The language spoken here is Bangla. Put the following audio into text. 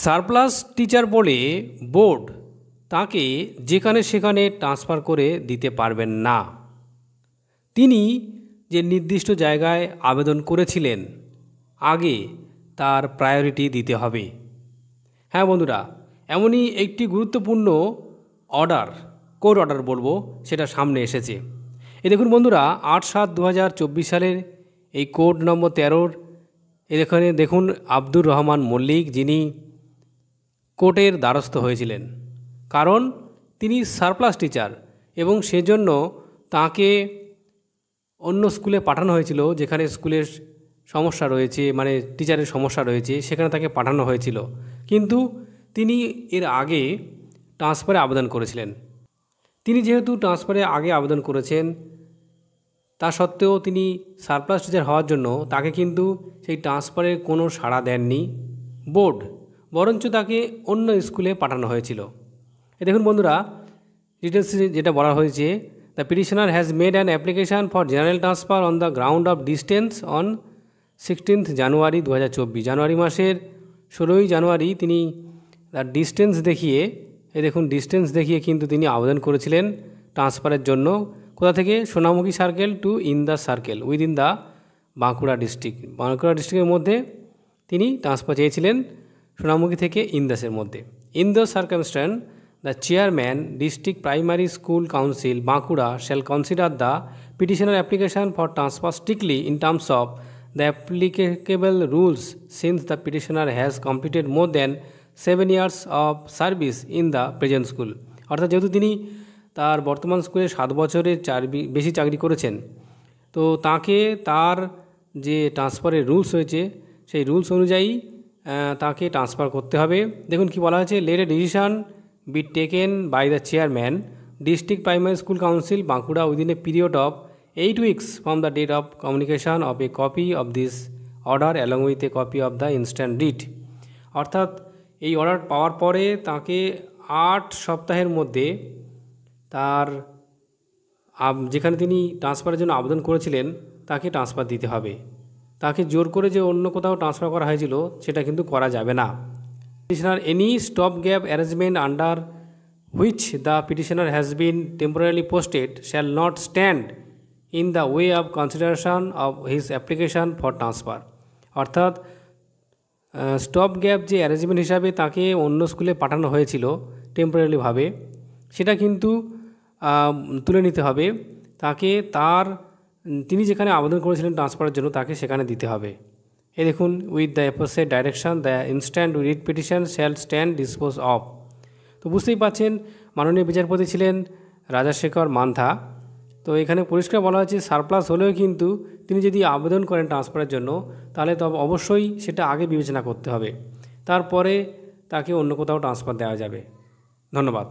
সারপ্লাস টিচার বলে বোর্ড তাকে যেখানে সেখানে ট্রান্সফার করে দিতে পারবেন না। তিনি যে নির্দিষ্ট জায়গায় আবেদন করেছিলেন আগে তার প্রায়োরিটি দিতে হবে। হ্যাঁ বন্ধুরা, এমনই একটি গুরুত্বপূর্ণ কোর্ট অর্ডার বলবো, সেটা সামনে এসেছে। দেখুন বন্ধুরা, 8/7/2024 সালের এই কোড নম্বর 13 এখানে দেখুন আব্দুর রহমান মল্লিক, যিনি কোর্টের দ্বারস্থ হয়েছিলেন, কারণ তিনি সারপ্লাস টিচার এবং সেজন্য তাকে অন্য স্কুলে পাঠানো হয়েছিল, যেখানে স্কুলের সমস্যা রয়েছে, মানে টিচারের সমস্যা রয়েছে, সেখানে তাকে পাঠানো হয়েছিল। কিন্তু তিনি এর আগে ট্রান্সফারে আবেদন করেছিলেন। তিনি যেহেতু ট্রান্সফারে আগে আবেদন করেছেন, তা সত্ত্বেও তিনি সারপ্লাস টিচার হওয়ার জন্য তাকে কিন্তু সেই ট্রান্সফারের কোনো সাড়া দেননি বোর্ড, বরঞ্চ তাকে অন্য স্কুলে পাঠানো হয়েছিল। দেখুন বন্ধুরা, ডিটেলস যেটা বলা হয়েছে, the petitioner has made an application for general transfer on the ground of distance on 16 জানুয়ারি 2024। জানুয়ারি মাসের 16 জানুয়ারি তিনি তার ডিস্টেন্স দেখিয়ে, দেখুন ডিস্টেন্স দেখিয়ে কিন্তু তিনি আবেদন করেছিলেন ট্রান্সফারের জন্য। কোথা থেকে? Sonamukhi circle to Indas circle within the Bankura district. Bankura ডিস্ট্রিক্টের মধ্যে তিনি ট্রান্সফার চেয়েছিলেন, সোনামুখী থেকে ইন্দাসের মধ্যে। In the circumstances the chairman district primary school council Bankura shall consider the petitioner application for transfer strictly in terms of the applicable rules, since the petitioner has completed more than 7 years of service in the present school। অর্থাৎ যেহেতু তিনি তার বর্তমান স্কুলে 7 বছরের বেশি চাকরি করেছেন, তো তাকে তার যে ট্রান্সফারের রুলস হয়েছে সেই রুলস অনুযায়ী তাকে ট্রান্সফার করতে হবে। দেখুন কি বলা হয়েছে, let a decision be taken by the chairman district primary school council Bankura within a period of 8 weeks from the date of communication of a copy of this order along with a copy of the instant writ। অর্থাৎ এই অর্ডার পাওয়ার পরে তাকে 8 সপ্তাহের মধ্যে তার যেখানে তিনি ট্রান্সফারের জন্য আবেদন করেছিলেন তাকে ট্রান্সফার দিতে হবে। তাকে জোর করে যে অন্য কোথাও ট্রান্সফার করা হয়েছিল সেটা কিন্তু করা যাবে না। Petitioner any stop gap arrangement under which the petitioner has been temporarily posted shall not stand in the way of consideration of his application for transfer. অর্থাৎ স্টপ গ্যাপ যে অ্যারেঞ্জমেন্ট হিসাবে তাকে অন্য স্কুলে পাঠানো হয়েছিল টেম্পোরারিলিভাবে, সেটা কিন্তু তুলে নিতে হবে। তাকে তিনি যেখানে আবেদন করেছিলেন ট্রান্সফারের জন্য তাকে সেখানে দিতে হবে। এই দেখুন, with the opposed direction the instant writ petition shall stand dispose of. তো বুঝতেই পারছেন, মাননীয় বিচারপতি ছিলেন রাজাশেখর মান্থা। তো এখানে পরিষ্কার বলা হয়েছে, সারপ্লাস হলেও কিন্তু তিনি যদি আবেদন করেন ট্রান্সফারের জন্য, তাহলে তো অবশ্যই সেটা আগে বিবেচনা করতে হবে, তারপরে তাকে অন্য কোথাও ট্রান্সফার দেওয়া যাবে। ধন্যবাদ।